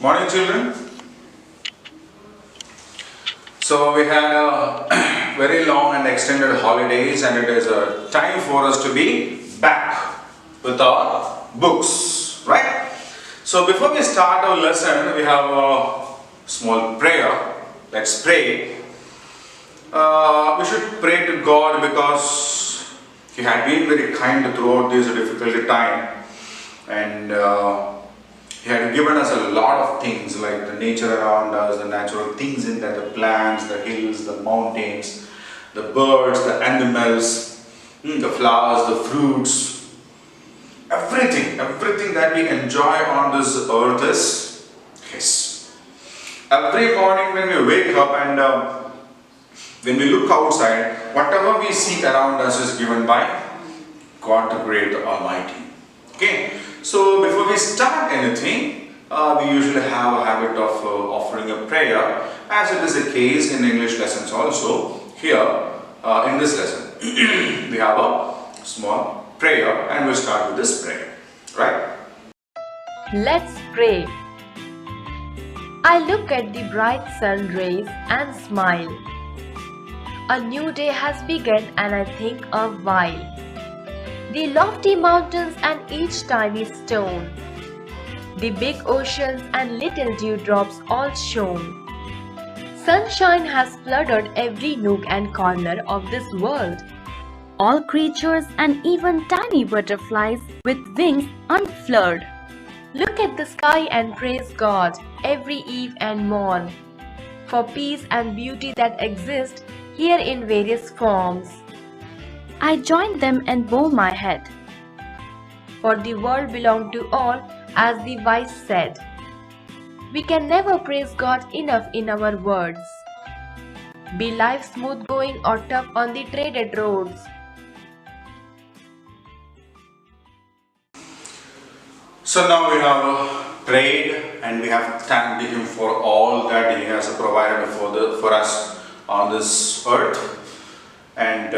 Morning, children. So we had a very long and extended holidays, and it is a time for us to be back with our books, right? So before we start our lesson, we have a small prayer. Let's pray. We should pray to God because He had been very kind throughout this difficult time, and He had given us a lot of things like the nature around us, the natural things in that, the plants, the hills, the mountains, the birds, the animals, the flowers, the fruits, everything that we enjoy on this earth is His. Every morning when we wake up and when we look outside, whatever we see around us is given by God the Great, the Almighty. Okay. So before we start anything, we usually have a habit of offering a prayer, as it is the case in English lessons also. Here in this lesson, we have a small prayer, and we'll start with this prayer, right? Let's pray. I look at the bright sun rays and smile. A new day has begun and I think a while. The lofty mountains and each tiny stone, the big oceans and little dewdrops all shone. Sunshine has flooded every nook and corner of this world. All creatures and even tiny butterflies with wings unfurled. Look at the sky and praise God every eve and morn for peace and beauty that exist here in various forms. I join them and bow my head. For the world belongs to all, as the wise said. We can never praise God enough in our words. Be life smooth going or tough on the traded roads. So now we have prayed and we have thanked Him for all that He has provided for us on this earth. And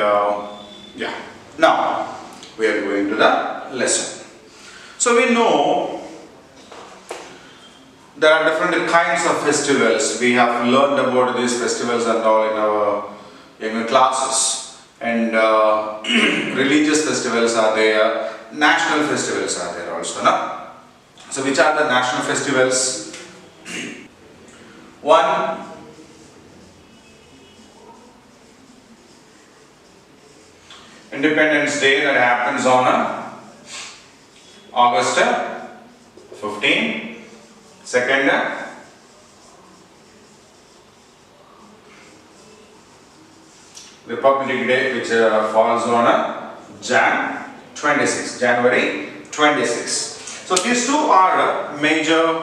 now we are going to the lesson. So we know there are different kinds of festivals. We have learned about these festivals and all in our younger classes. And religious festivals are there, national festivals are there also. No? So which are the national festivals? One, Independence Day, that happens on August 15. Second, Republic Day, which falls on January 26. So these two are major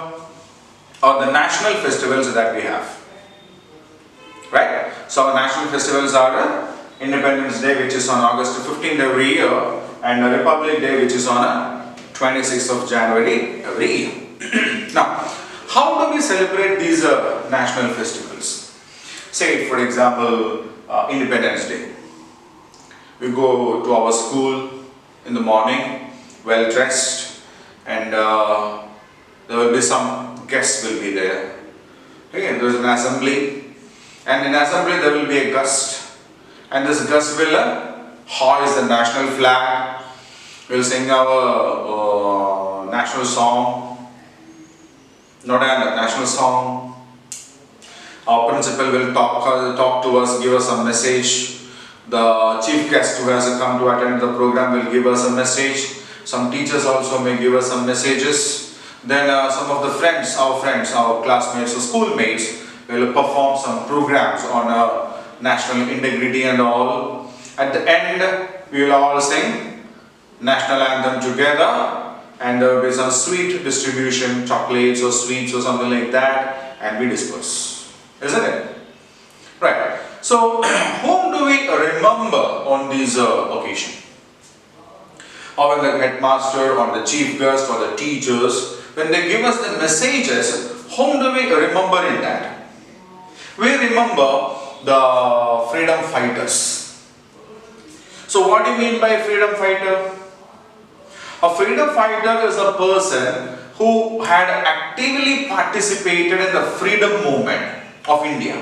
or the national festivals that we have. Right? So our national festivals are Independence Day, which is on August 15th every year, and Republic Day, which is on 26th of January every year. Now, how do we celebrate these national festivals? Say, for example, Independence Day. We go to our school in the morning, well dressed, and there will be some guests will be there. Okay, there is an assembly, and in assembly there will be a gust. And this gust will hoist the national flag. We will sing our national song, not a national song. Our principal will talk to us, give us a message. The chief guest who has come to attend the program will give us a message. Some teachers also may give us some messages. Then some of the friends, our classmates or schoolmates will perform some programs on national integrity and all. At the end, we will all sing national anthem together, and there will be some sweet distribution, chocolates or sweets or something like that, and we disperse. Isn't it? Right. So, whom do we remember on these occasions? Or when the headmaster or the chief guest or the teachers, when they give us the messages, whom do we remember in that? We remember the freedom fighters. So what do you mean by freedom fighter? A freedom fighter is a person who had actively participated in the freedom movement of India.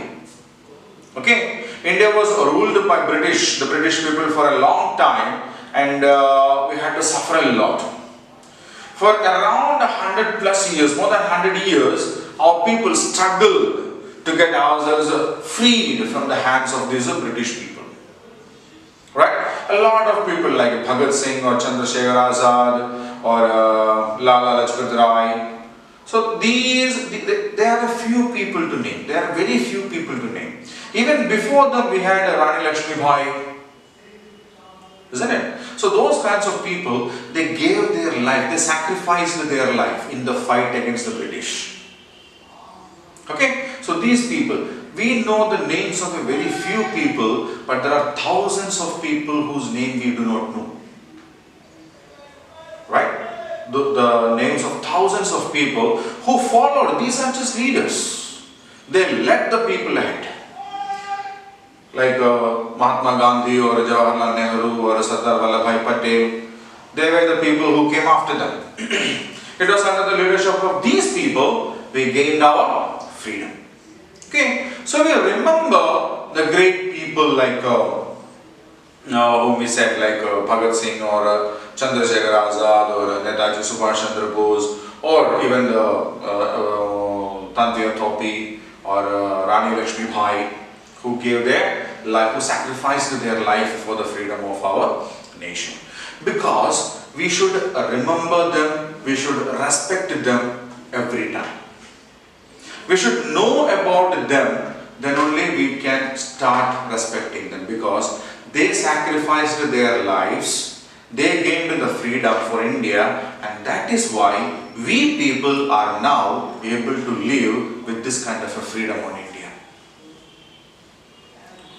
Okay, India was ruled by the British people for a long time, and we had to suffer a lot. For around 100 plus years, more than 100 years, our people struggled to get ourselves freed from the hands of these British people. Right? A lot of people like Bhagat Singh or Chandrasekhar Azad or Lala Lajpat Rai. So there are a few people to name. There are very few people to name. Even before them we had Rani Lakshmi Bai. Isn't it? So those kinds of people, they gave their life, they sacrificed their life in the fight against the British. Okay? So these people, we know the names of a very few people, but there are thousands of people whose name we do not know. Right? The names of thousands of people who followed. These are just leaders. They led the people ahead. Like Mahatma Gandhi or Jawaharlal Nehru or Sardar Vallabhbhai Patel. They were the people who came after them. It was under the leadership of these people we gained our freedom. Okay, so we remember the great people like whom we said, like Bhagat Singh or Chandrasekhar Azad or Netaji Subhash Chandra Bose, or even Tantiya Topi or Rani Lakshmi Bai, who gave their life, who sacrificed their life for the freedom of our nation. Because we should remember them, we should respect them every time. We should know about them, then only we can start respecting them, because they sacrificed their lives, they gained the freedom for India, and that is why we people are now able to live with this kind of a freedom on India.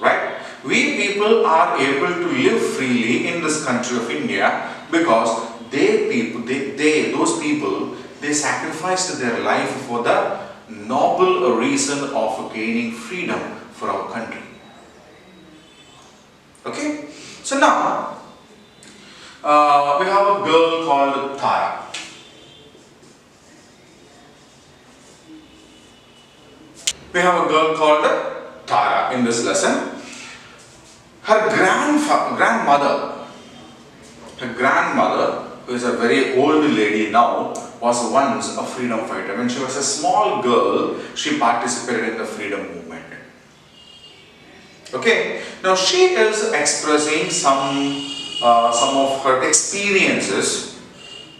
Right? We people are able to live freely in this country of India because those people, they sacrificed their life for the noble reason of gaining freedom for our country. Okay? So now, we have a girl called Tara. We have a girl called Tara in this lesson. Her grandmother, who is a very old lady now, was once a freedom fighter. When she was a small girl, she participated in the freedom movement. Okay, now she is expressing some of her experiences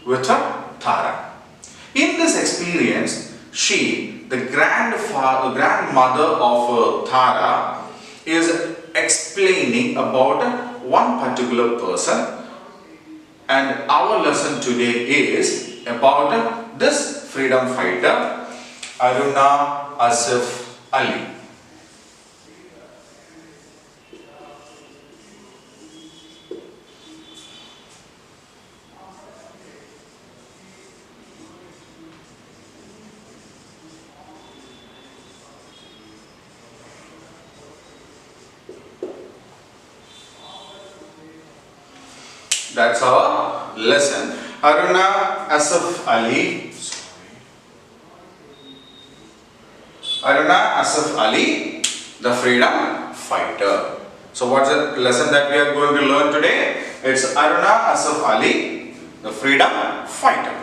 with her Tara. In this experience, the grandmother of Tara is explaining about one particular person, and our lesson today is about this freedom fighter, Aruna Asif Ali. That's our lesson. Aruna Asif Ali. Aruna Asif Ali, the freedom fighter. So what's the lesson that we are going to learn today? It's Aruna Asif Ali, the freedom fighter.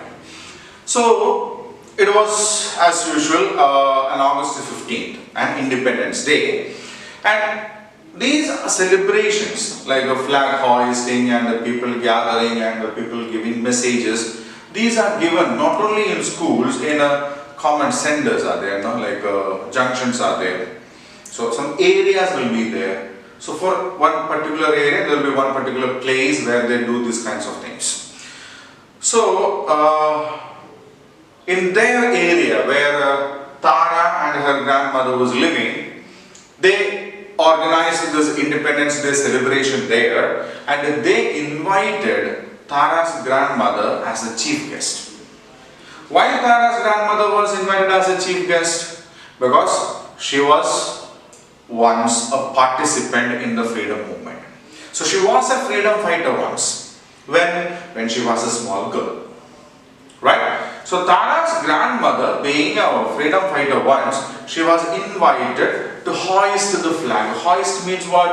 So it was, as usual, on August 15th, an Independence Day, and these celebrations like the flag hoisting and the people gathering and the people giving messages, these are given not only in schools, in common centers are there, like junctions are there. So some areas will be there. So for one particular area, there will be one particular place where they do these kinds of things. So in their area where Tara and her grandmother was living, they organized this Independence Day celebration there, and they invited Tara's grandmother as a chief guest. Why Tara's grandmother was invited as a chief guest? Because she was once a participant in the freedom movement. So she was a freedom fighter once, when she was a small girl. Right? So Tara's grandmother, being a freedom fighter once, she was invited to hoist the flag. Hoist means what?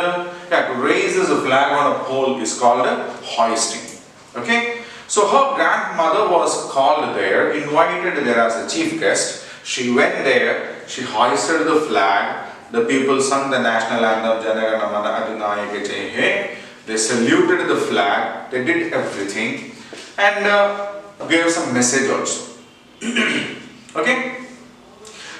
Yeah, to raise the flag on a pole is called hoisting. Okay. So her grandmother was called there, invited there as a chief guest. She went there, she hoisted the flag. The people sung the national anthem, Jana Gana Mana Adinayaka Jai He. They saluted the flag, they did everything and gave some message also. Okay?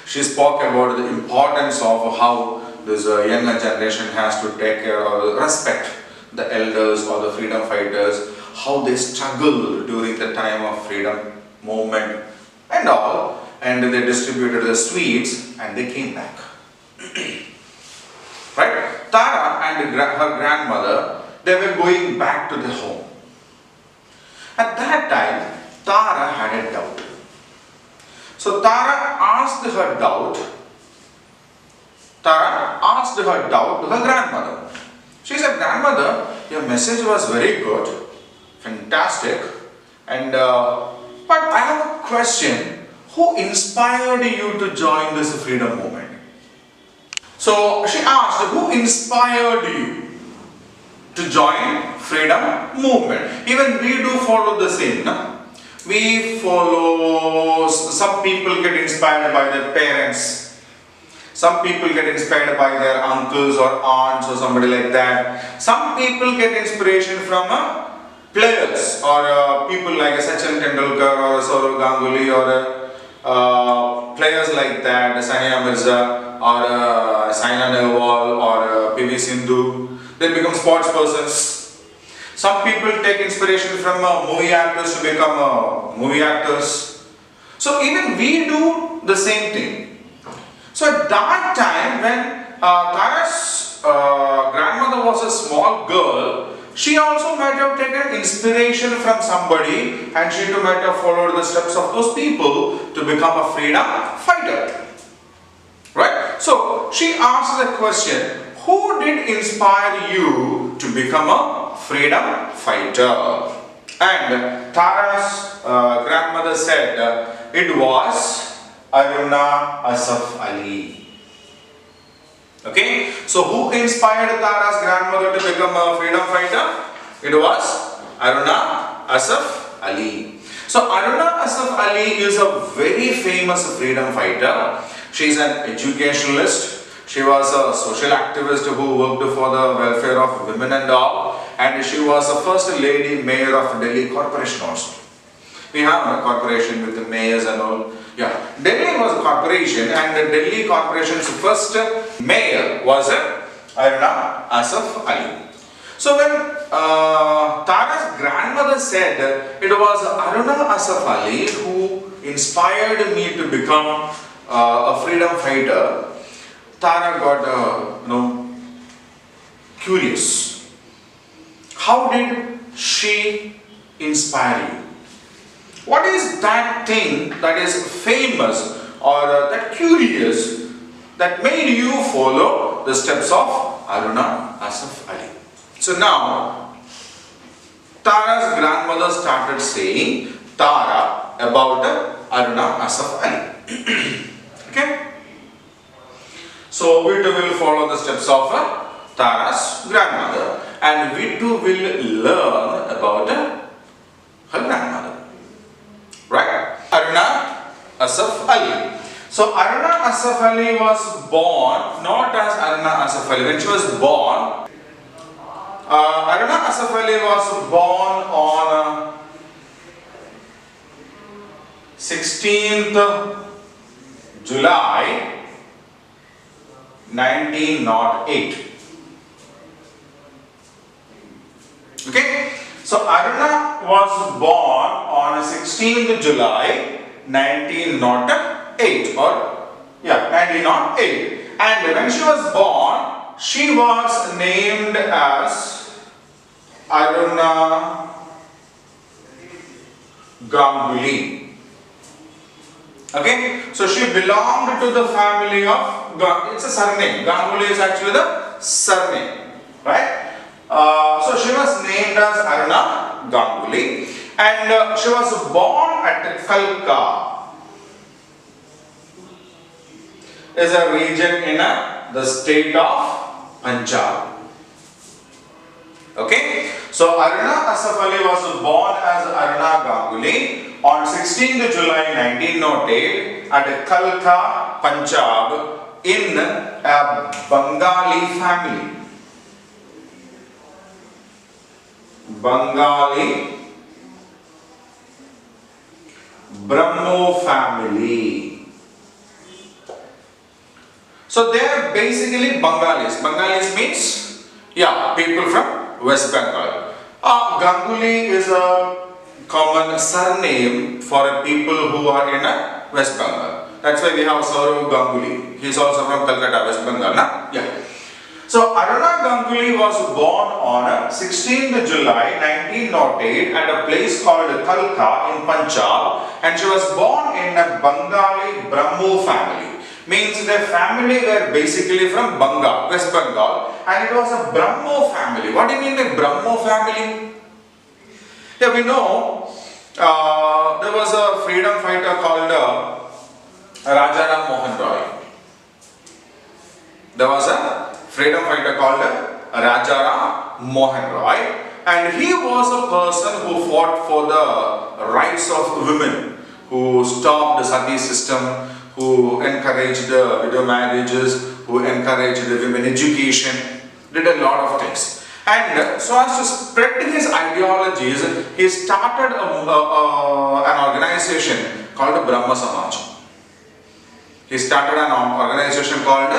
She spoke about the importance of how this younger generation has to take care or respect the elders or the freedom fighters, how they struggled during the time of freedom movement and all, and they distributed the sweets and they came back. Right? Tara and her grandmother, they were going back to the home. At that time, Tara had a doubt. So Tara asked her doubt to her grandmother. She said, "Grandmother, your message was very good, fantastic, and but I have a question. Who inspired you to join this freedom movement?" So she asked, "Who inspired you to join freedom movement?" Even we do follow the same, no? We follow, some people get inspired by their parents, some people get inspired by their uncles or aunts or somebody like that. Some people get inspiration from players or people like Sachin Tendulkar or Saurav Ganguly or players like that, Sania Mirza or Saina Nehwal or PV Sindhu. They become sports persons. Some people take inspiration from movie actors to become movie actors. So even we do the same thing. So at that time when Tara's grandmother was a small girl, she also might have taken inspiration from somebody and she too might have followed the steps of those people to become a freedom fighter. Right? So she asked the question, who did inspire you to become a freedom fighter? And Tara's grandmother said it was Aruna Asaf Ali. Okay, so who inspired Tara's grandmother to become a freedom fighter? It was Aruna Asaf Ali. So Aruna Asaf Ali is a very famous freedom fighter. She is an educationalist. She was a social activist who worked for the welfare of women and all, and she was the first lady mayor of Delhi Corporation also. We have a corporation with the mayors and all. Yeah, Delhi was a corporation, and the Delhi Corporation's first mayor was Aruna Asaf Ali. So when Tara's grandmother said it was Aruna Asaf Ali who inspired me to become a freedom fighter, Tara got curious. How did she inspire you? What is that thing that is famous or that curious that made you follow the steps of Aruna Asaf Ali? So now Tara's grandmother started saying Tara about Aruna Asaf Ali. Okay? So we too will follow the steps of Tara's grandmother, and we too will learn about her grandmother. Right? Aruna Asaf Ali. So Aruna Asaf Ali was born not as Aruna Asaf Ali. When she was born, Aruna Asaf Ali was born on 16th July 1908. Okay, so Aruna was born on 16th July 1908 1908, and when she was born, she was named as Aruna Ganguly. Okay, so she belonged to the family of, it's a surname, Ganguly is actually the surname, right? So she was named as Aruna Ganguly, And she was born at Kalka. Is a region in the state of Punjab. Okay, so Aruna Asaf Ali was born as Aruna Ganguly on 16th July 1908 at Kalka, Punjab, in a Bengali family. Bengali Brahmo family. So they are basically Bengalis. Bengalis means, yeah, people from West Bengal. Ganguly is a common surname for people who are in West Bengal. That's why we have Saurav Ganguly. He is also from Calcutta, West Bengal. Na? Yeah. So Aruna Ganguly was born on 16th July 1908 at a place called Kalka in Punjab, and she was born in a Bengali Brahmo family. Means their family were basically from Bengal, West Bengal, and it was a Brahmo family. What do you mean by Brahmo family? Yeah, we know there was a freedom fighter called Rajaram Mohan Roy. There was a freedom fighter called Rajaram Mohan Roy, and he was a person who fought for the rights of women, who stopped the sati system, who encouraged widow marriages, who encouraged the women education, did a lot of things. And so as to spread his ideologies, he started an organization called Brahma Samaj. He started an organization called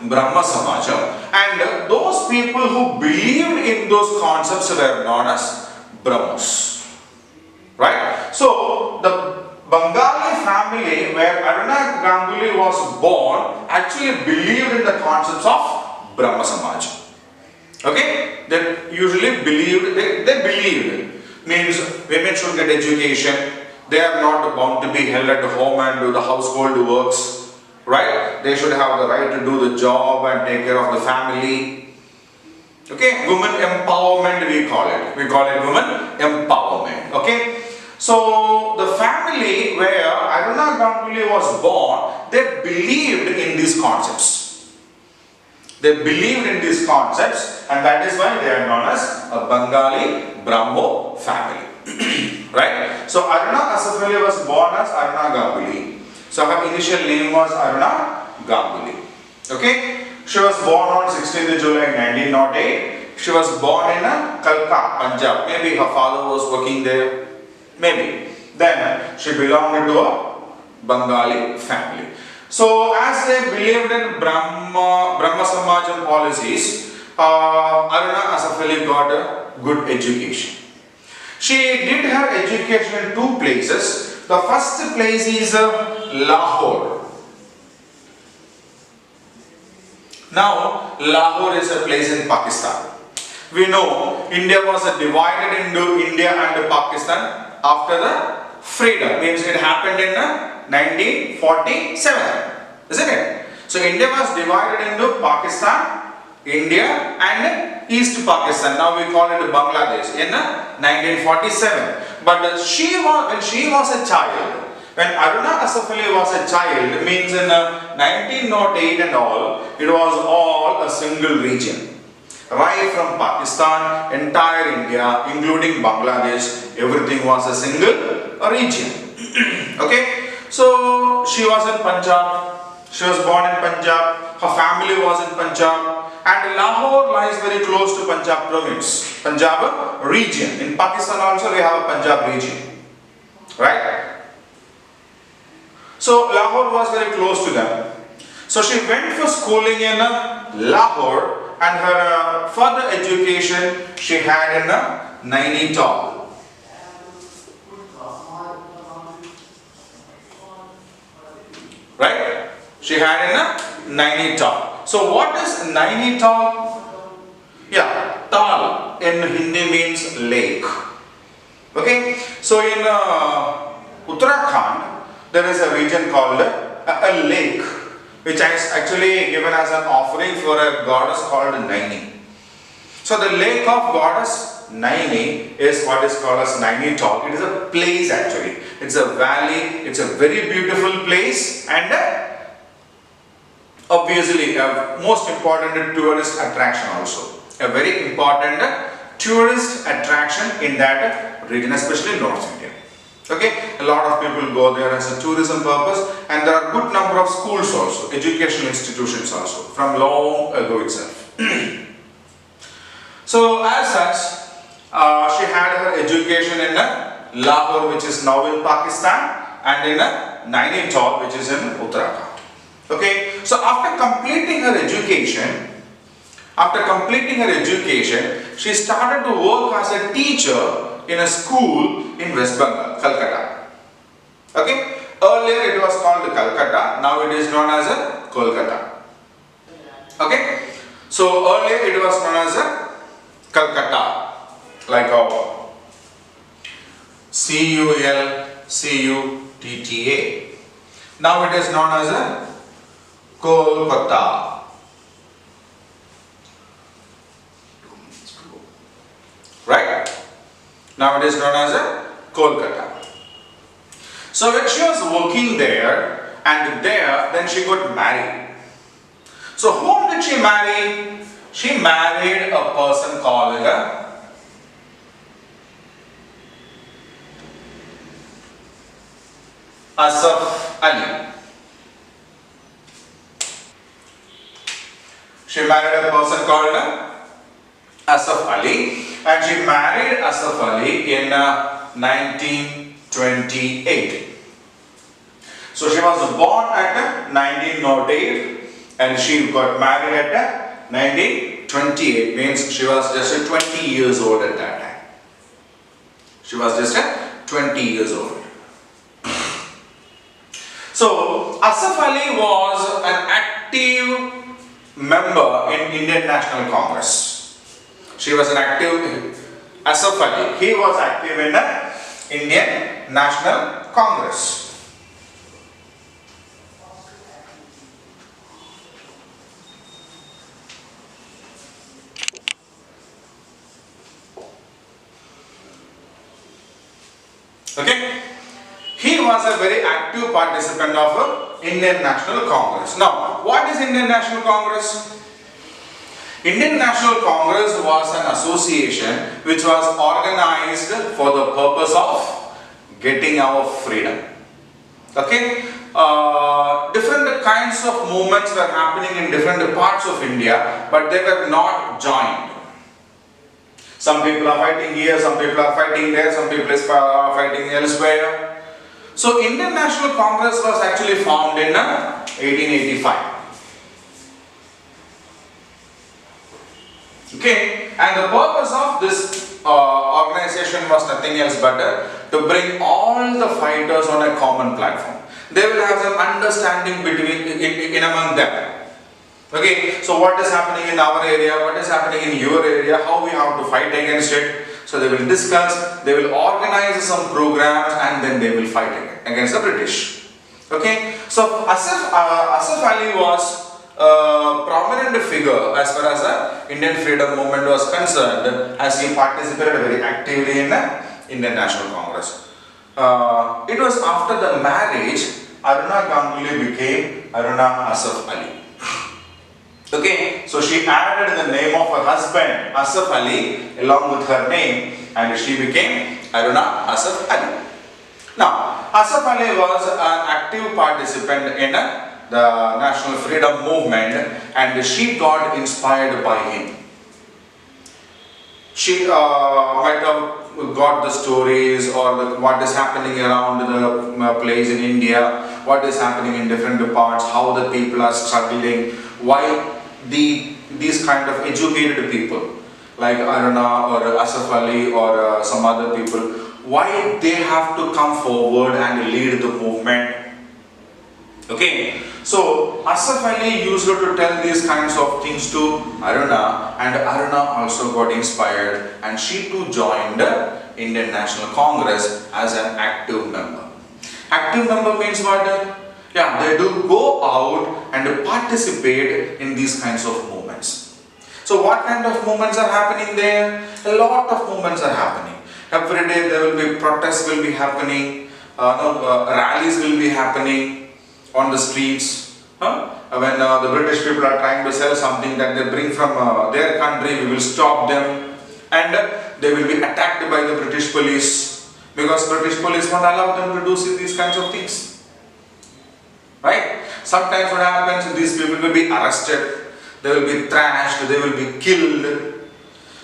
Brahma Samaj, and those people who believed in those concepts were known as Brahmos. Right? So the Bengali family where Aruna Ganguly was born actually believed in the concepts of Brahma Samaj. Okay? They usually believed, they believed, means women should get education, they are not bound to be held at home and do the household works. Right? They should have the right to do the job and take care of the family. Okay? Women empowerment we call it. We call it women empowerment. Okay? So the family where Aruna Ganguly was born, they believed in these concepts. They believed in these concepts, and that is why they are known as a Bengali Brahmo family. Right? So Aruna Asaf Ali was born as Aruna Ganguly. So her initial name was Aruna Ganguly. Okay? She was born on 16th July 1908. She was born in Kalka, Punjab. Maybe her father was working there. Maybe. Then she belonged to a Bengali family. So as they believed in Brahma Samaj policies, Aruna Asaf Ali got a good education. She did her education in two places. The first place is Lahore. Now, Lahore is a place in Pakistan. We know India was divided into India and Pakistan after the freedom. Means it happened in 1947. Isn't it? So, India was divided into Pakistan, India and East Pakistan. Now we call it Bangladesh in 1947. But when she was a child, when Aruna Asaf Ali was a child, means in 1908 and all, it was all a single region. Right from Pakistan, entire India, including Bangladesh, everything was a single region. Okay, so she was in Punjab. She was born in Punjab. Her family was in Punjab. And Lahore lies very close to Punjab province, Punjab region. In Pakistan also we have a Punjab region, right? So Lahore was very close to them. So she went for schooling in Lahore, and her further education she had in Nainital. Right? She had in Nainital. So what is Nainital? Yeah, Tal in Hindi means lake. Okay, so in Uttarakhand there is a region called a lake, which is actually given as an offering for a goddess called Naini. So the lake of goddess Naini is what is called as Nainital. It is a place actually. It's a valley. It's a very beautiful place and obviously a most important tourist attraction also. A very important tourist attraction in that region, especially North India. Okay, a lot of people go there as a tourism purpose, and there are good number of schools also, educational institutions also, from long ago itself. So as such, she had her education in Lahore, which is now in Pakistan, and in Nainital, which is in Uttarakhand. Okay, so after completing her education, she started to work as a teacher in a school in West Bengal, Calcutta. Okay, earlier it was called Calcutta, now it is known as Kolkata. Okay, so earlier it was known as Calcutta, like our Culcutta. Now it is known as Kolkata. Right? Now it is known as Kolkata. So when she was working there, and then she got married. So whom did she marry? She married a person called Asaf Ali. She married a person called Asaf Ali, and she married Asaf Ali in 1928. So she was born at 1908 and she got married at 1928, means she was just 20 years old at that time. She was just 20 years old. So Asaf Ali was an active member in Indian National Congress. She was an active, Asaf Ali, he was active in the Indian National Congress. Okay, he was a very active participant of Indian National Congress. Now, what is Indian National Congress? Indian National Congress was an association which was organized for the purpose of getting our freedom. Okay, different kinds of movements were happening in different parts of India, but they were not joined. Some people are fighting here, some people are fighting there, some people are fighting elsewhere. So Indian National Congress was actually formed in 1885. Okay, and the purpose of this organization was nothing else but to bring all the fighters on a common platform. They will have some understanding in among them. Okay, so what is happening in our area, what is happening in your area, how we have to fight against it. So they will discuss, they will organize some programs, and then they will fight against the British. Okay, so Asaf Ali was a prominent figure as far as the Indian freedom movement was concerned, as he participated very actively in the Indian National Congress. It was after the marriage, Aruna Ganguly became Aruna Asaf Ali. Okay, so she added the name of her husband Asaf Ali along with her name, and she became Aruna Asaf Ali. Now, Asaf Ali was an active participant in the National Freedom Movement, and she got inspired by him. She might have got the stories or what is happening around the place in India, what is happening in different parts, how the people are struggling, why these kind of educated people like Aruna or Asaf Ali or some other people, why they have to come forward and lead the movement. Okay, so Asaf Ali used to tell these kinds of things to Aruna, and Aruna also got inspired, and she too joined the Indian National Congress as an active member. Active member means what? Yeah, they do go out and participate in these kinds of movements. So what kind of movements are happening there? A lot of movements are happening. Every day there will be protests will be happening, rallies will be happening on the streets. When the British people are trying to sell something that they bring from their country, we will stop them, and they will be attacked by the British police, because British police won't allow them to do these kinds of things. Right? Sometimes what happens, these people will be arrested, they will be thrashed, they will be killed,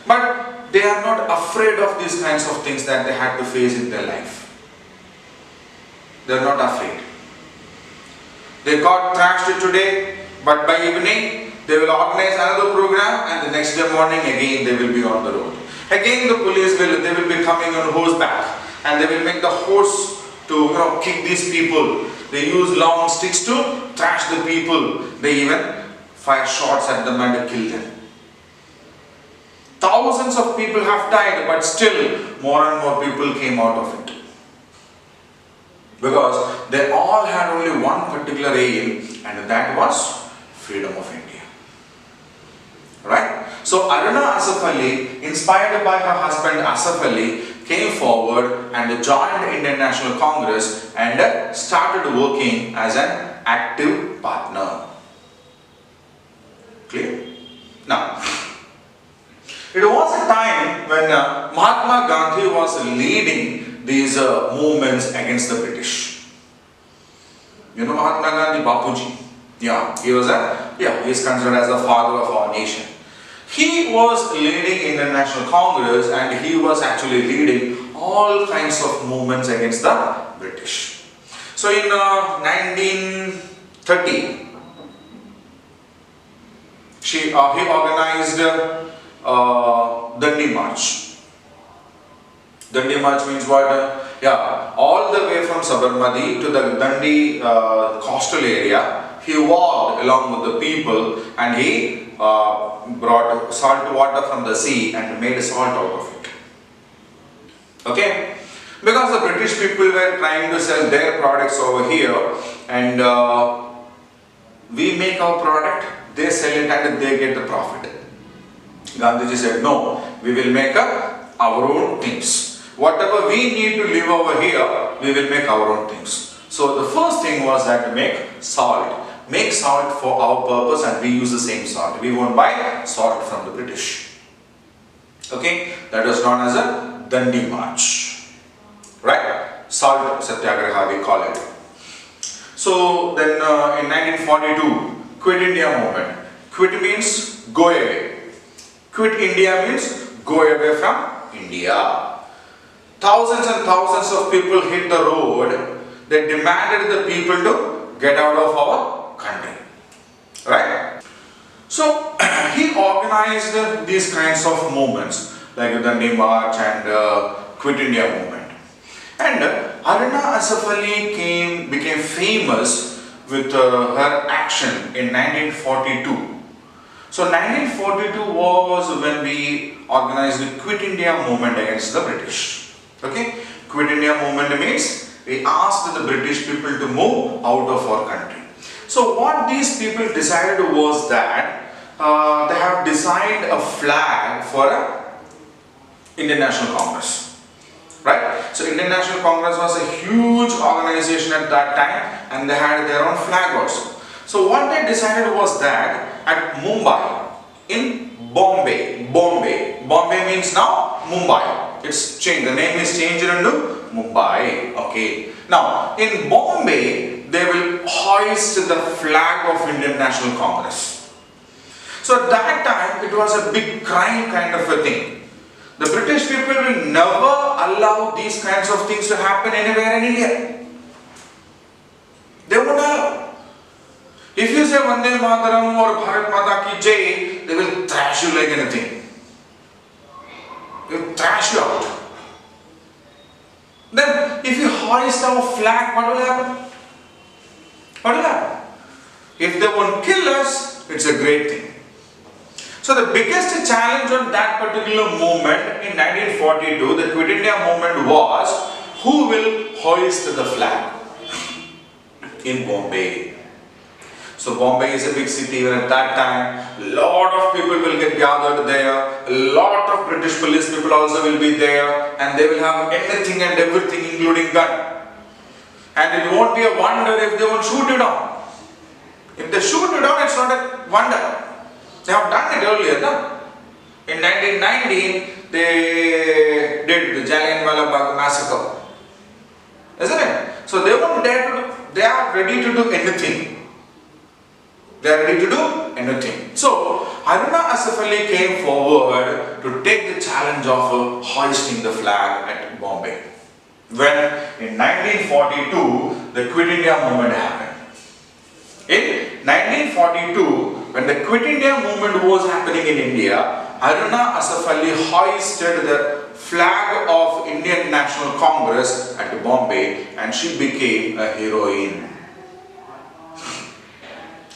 but they are not afraid of these kinds of things that they had to face in their life. They are not afraid. They got thrashed today, but by evening they will organize another program, and the next day morning again they will be on the road. Again the police will be coming on horseback, and they will make the horse to kick these people. They use long sticks to thrash the people. They even fire shots at them and kill them. Thousands of people have died, but still more and more people came out of it. Because they all had only one particular aim, and that was freedom of India. Right? So Aruna Asaf Ali, inspired by her husband Asaf Ali, came forward and joined the Indian National Congress and started working as an active partner. Clear? Now, it was a time when Mahatma Gandhi was leading these movements against the British. You know Mahatma Gandhi, Bapuji. Yeah, he is considered as the father of our nation. He was leading Indian National Congress, and he was actually leading all kinds of movements against the British. So in 1930, he organized Dandi March. Dandi March means what? All the way from Sabarmati to the Dandi coastal area, he walked along with the people, and he brought salt water from the sea and made salt out of it. Okay? Because the British people were trying to sell their products over here, and we make our product, they sell it and they get the profit. Gandhiji said, no, we will make our own things. Whatever we need to live over here, we will make our own things. So the first thing was that to make salt. Make salt for our purpose, and we use the same salt. We won't buy salt from the British. Okay, that was known as a Dandi March. Right? Salt Satyagraha we call it. So then in 1942, Quit India movement. Quit means go away. Quit India means go away from India. Thousands and thousands of people hit the road. They demanded the people to get out of our country. Right? So he organized these kinds of movements like the Dandi March and Quit India movement. And Aruna Asaf Ali became famous with her action in 1942. So 1942 was when we organized the Quit India movement against the British. Okay? Quit India movement means we asked the British people to move out of our country. So what these people decided was that they have designed a flag for Indian National Congress. Right? So Indian National Congress was a huge organization at that time, and they had their own flag also. So what they decided was that at Mumbai, in Bombay means now Mumbai. It's changed. The name is changed into Mumbai. Okay. Now in Bombay, they will hoist the flag of Indian National Congress. So at that time, it was a big crime kind of a thing. The British people will never allow these kinds of things to happen anywhere in India. They won't allow. If you say Vande Mataram or Bharat Mata Ki Jai, they will thrash you like anything. They will thrash you out. Then, if you hoist our flag, what will happen? What will happen? If they won't kill us, it's a great thing. So the biggest challenge on that particular movement in 1942, the Quit India movement, was who will hoist the flag in Bombay. So Bombay is a big city even at that time. A lot of people will get gathered there. A lot of British police people also will be there, and they will have anything and everything including gun. And it won't be a wonder if they won't shoot you down. If they shoot you down, it's not a wonder. They have done it earlier, no? In 1919, they did the Jallianwala Bagh massacre. Isn't it? So they won't dare to do, they are ready to do anything. They are ready to do anything. So Haruna Asaf Ali came forward to take the challenge of hoisting the flag at Bombay. When in 1942, the Quit India movement happened. In 1942, when the Quit India movement was happening in India, Haruna Asaf Ali hoisted the flag of Indian National Congress at Bombay, and she became a heroine.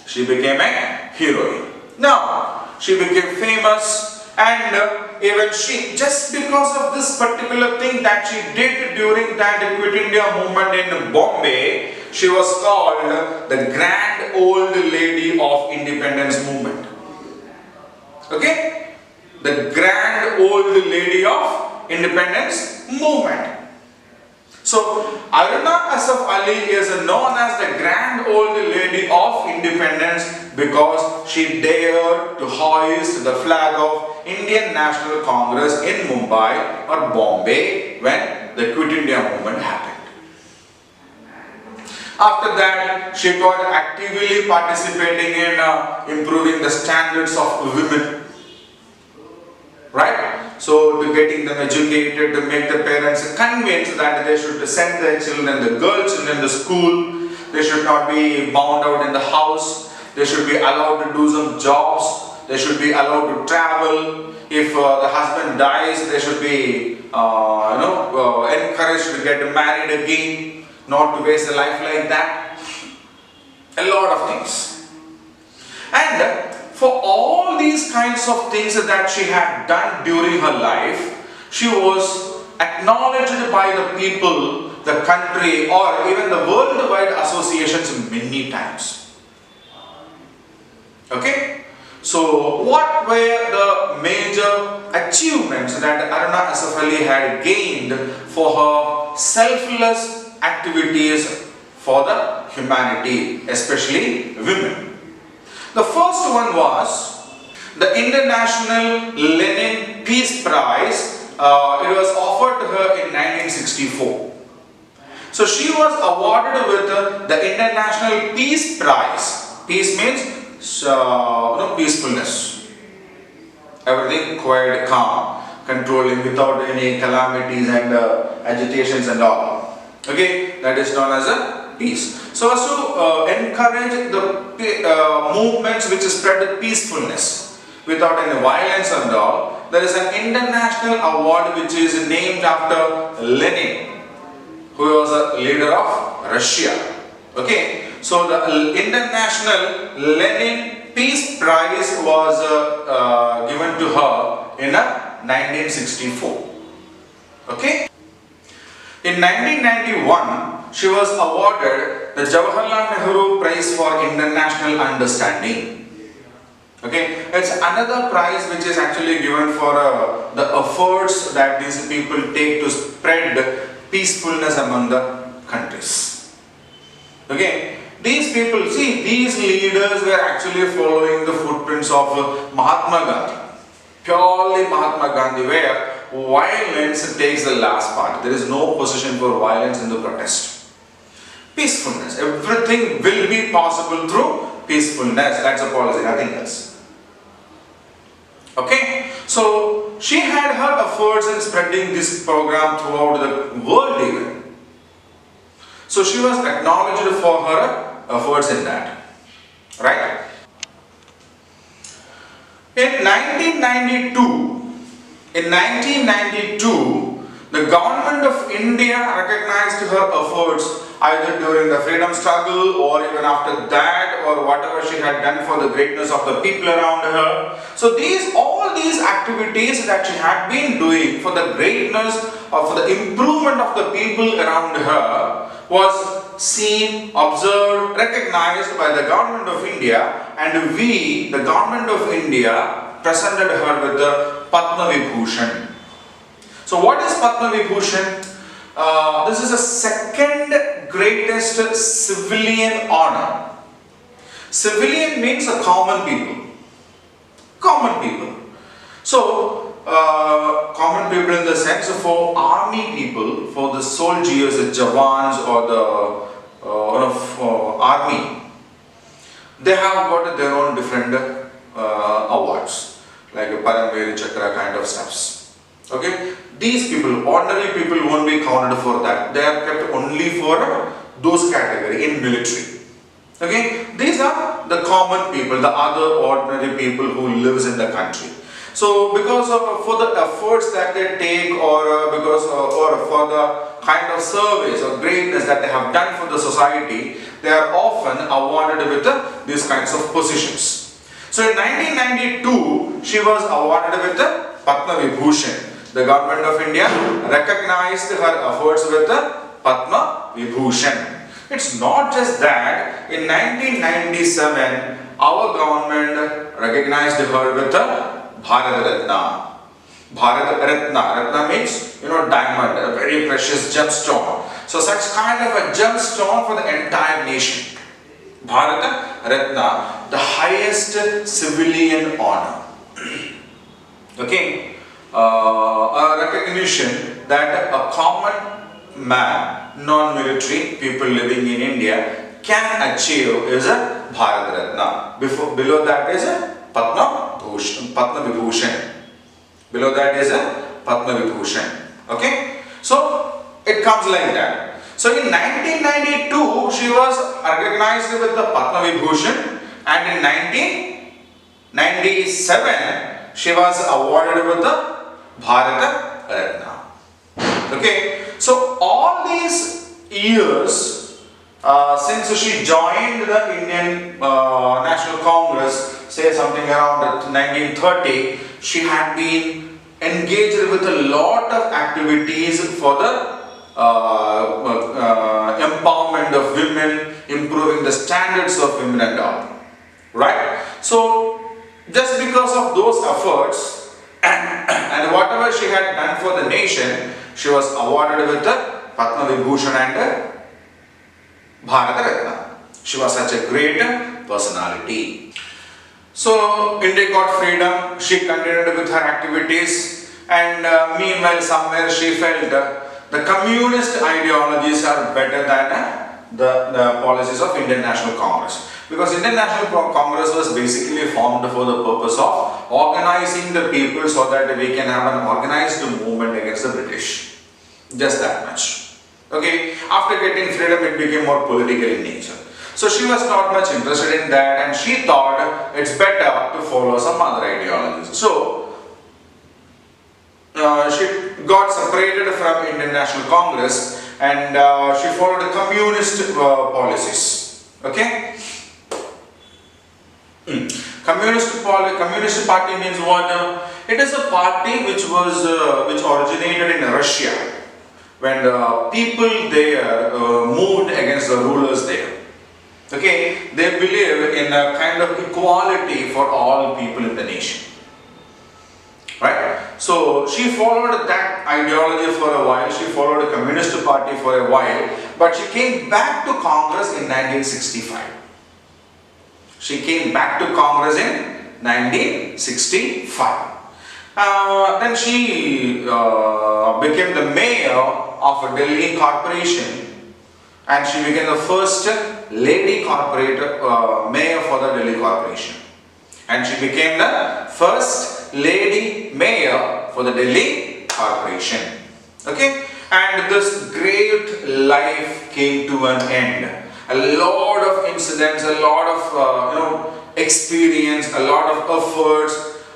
She became a heroine. Now, she became famous, and even she, just because of this particular thing that she did during that Quit India movement in Bombay, she was called the Grand Old Lady of Independence Movement. Okay? The Grand Old Lady of Independence Movement. So, Haruna Asaf Ali is known as the Grand Old Lady of Independence because she dared to hoist the flag of Indian National Congress in Mumbai or Bombay when the Quit India movement happened. After that, she got actively participating in improving the standards of women. Right? So, to getting them educated, to make the parents convinced that they should send their children, the girl children, to school. They should not be bound out in the house. They should be allowed to do some jobs. They should be allowed to travel. If the husband dies, they should be encouraged to get married again, not to waste a life like that. A lot of things. And for all these kinds of things that she had done during her life, she was acknowledged by the people, the country, or even the worldwide associations many times. Okay? So, what were the major achievements that Haruna Asaf Ali had gained for her selfless activities for the humanity, especially women? The first one was the International Lenin Peace Prize. It was offered to her in 1964. So she was awarded with the International Peace Prize. Peace means peacefulness. Everything quiet, calm, controlling without any calamities and agitations and all. Okay, that is known as a peace. So as to encourage the movements which spread peacefulness without any violence and all, there is an international award which is named after Lenin, who was a leader of Russia. Okay, so the International Lenin Peace Prize was given to her in 1964. Okay. In 1991, she was awarded the Jawaharlal Nehru Prize for International Understanding. Okay, it's another prize which is actually given for the efforts that these people take to spread peacefulness among the countries. Okay, these people, see, these leaders were actually following the footprints of Mahatma Gandhi. Purely Mahatma Gandhi, where violence takes the last part. There is no position for violence in the protest. Peacefulness. Everything will be possible through peacefulness. That's a policy, nothing else. Okay? So, she had her efforts in spreading this program throughout the world even. So, she was acknowledged for her efforts in that. Right? In 1992, the government of India recognized her efforts either during the freedom struggle or even after that, or whatever she had done for the greatness of the people around her. So all these activities that she had been doing for the greatness or for the improvement of the people around her was seen, observed, recognized by the government of India, and we, the government of India, presented her with the Padma Vibhushan. So what is Padma Vibhushan? This is the second greatest civilian honor. Civilian means a common people. Common people. So, common people in the sense of for army people, for the soldiers, the Jawans or the army, they have got their own different awards, like a Paramvir Chakra kind of stuffs. Okay, these people, ordinary people won't be counted for that. They are kept only for those category in military. Okay, these are the common people, the other ordinary people who lives in the country. So because of for the efforts that they take, or because or for the kind of service or greatness that they have done for the society, they are often awarded with these kinds of positions. So in 1992, she was awarded with the Padma Vibhushan. The government of India recognized her efforts with the Padma Vibhushan. It's not just that. In 1997, our government recognized her with the Bharat Ratna. Bharat Ratna. Ratna means, diamond, a very precious gemstone. So such kind of a gemstone for the entire nation. Bharat Ratna, the highest civilian honor. Okay, a recognition that a common man, non-military people living in India can achieve is a Bharat Ratna. Below that is a Padma Vibhushan. Below that is a Padma Vibhushan. Okay, so it comes like that. So in 1992, she was recognized with the Padma Vibhushan, and in 1997, she was awarded with the Bharat Ratna. Okay, so all these years since she joined the Indian National Congress, say something around 1930, she had been engaged with a lot of activities for the empowerment of women, improving the standards of women and all. Right? So, just because of those efforts and whatever she had done for the nation, she was awarded with the Padma Vibhushan and Bharat Ratna. She was such a great personality. So, India got freedom, she continued with her activities, and meanwhile somewhere she felt the communist ideologies are better than the policies of Indian National Congress. Because Indian National Congress was basically formed for the purpose of organizing the people so that we can have an organized movement against the British. Just that much. Okay, after getting freedom it became more political in nature. So she was not much interested in that, and she thought it's better to follow some other ideologies. So she got separated from Indian National Congress, and she followed the communist policies. Okay. Communist party means what? It is a party which originated in Russia, when the people there moved against the rulers there. Okay, they believe in a kind of equality for all people in the nation. Right? So she followed that ideology for a while. She followed the Communist Party for a while, but she came back to Congress in 1965. She came back to Congress in 1965. Then she became the mayor of a Delhi corporation, and she became the first lady mayor for the Delhi corporation. And she became the first lady mayor for the Delhi corporation. Okay? And this great life came to an end. A lot of incidents, a lot of experience, a lot of efforts,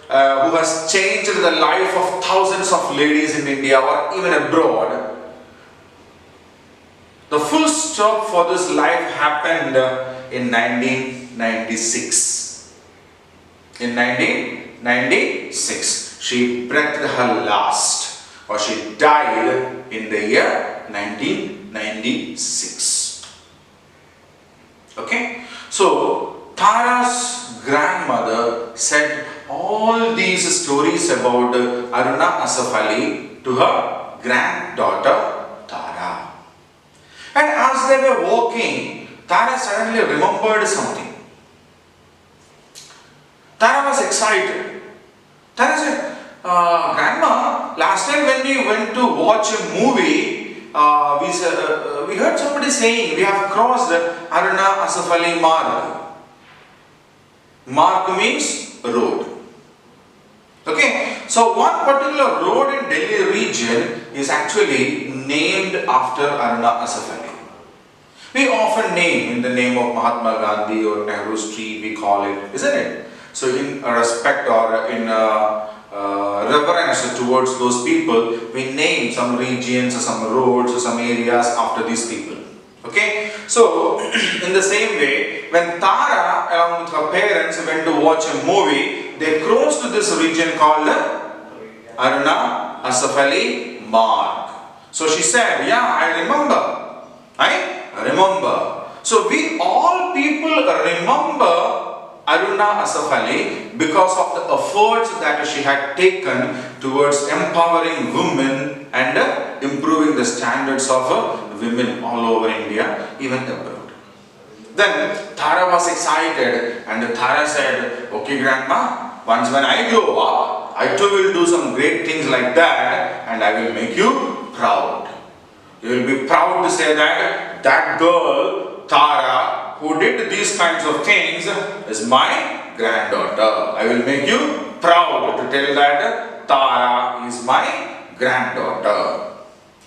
who has changed the life of thousands of ladies in India or even abroad. The full stop for this life happened in 1996. In 1996, she breathed her last, or she died in the year 1996. Okay, so Tara's grandmother said all these stories about Aruna Asaf Ali to her granddaughter Tara. And as they were walking, Tara suddenly remembered something. Tara was excited. Tara said, Grandma, last time when we went to watch a movie, we heard somebody saying we have crossed Aruna Asaf Ali Marg. Marg means road. Okay, so one particular road in Delhi region is actually named after Aruna Asaf Ali. We often name in the name of Mahatma Gandhi or Nehru Street, we call it, isn't it? So in respect or in reverence towards those people, we name some regions or some roads or some areas after these people. Okay, so in the same way, when Tara along with her parents went to watch a movie, they crossed to this region called Aruna Asaf Ali Marg. So she said, yeah, I remember. I remember. So we all people remember Aruna Asaf Ali because of the efforts that she had taken towards empowering women and improving the standards of women all over India, even abroad. Then Tara was excited and Tara said, okay grandma, once when I grow up, I too will do some great things like that and I will make you proud. You will be proud to say that that girl, Tara, who did these kinds of things is my granddaughter. I will make you proud to tell that Tara is my granddaughter.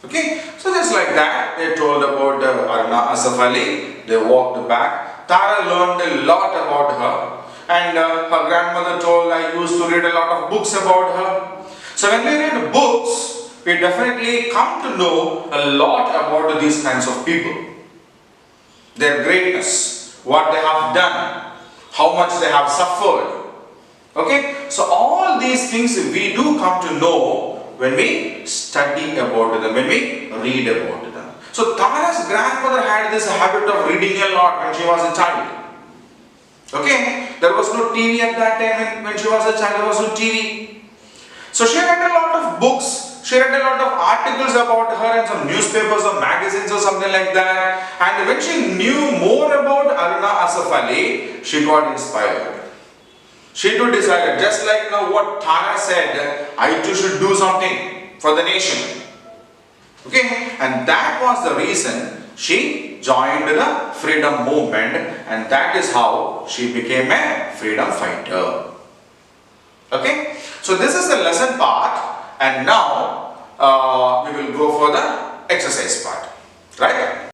Okay, so just like that, they told about Aruna Asaf Ali. They walked back. Tara learned a lot about her, and her grandmother told, I used to read a lot of books about her. So when we read books, we definitely come to know a lot about these kinds of people. Their greatness, what they have done, how much they have suffered. Okay, so all these things we do come to know when we study about them, when we read about them. So Tara's grandmother had this habit of reading a lot when she was a child. Okay, there was no TV at that time when she was a child, there was no TV. So she read a lot of books. She read a lot of articles about her in some newspapers or magazines or something like that. And when she knew more about Aruna Asaf Ali, she got inspired. She too decided, just like now what Tara said, I too should do something for the nation. Okay, and that was the reason she joined the freedom movement, and that is how she became a freedom fighter. Okay, so this is the lesson part. And now we will go for the exercise part, right?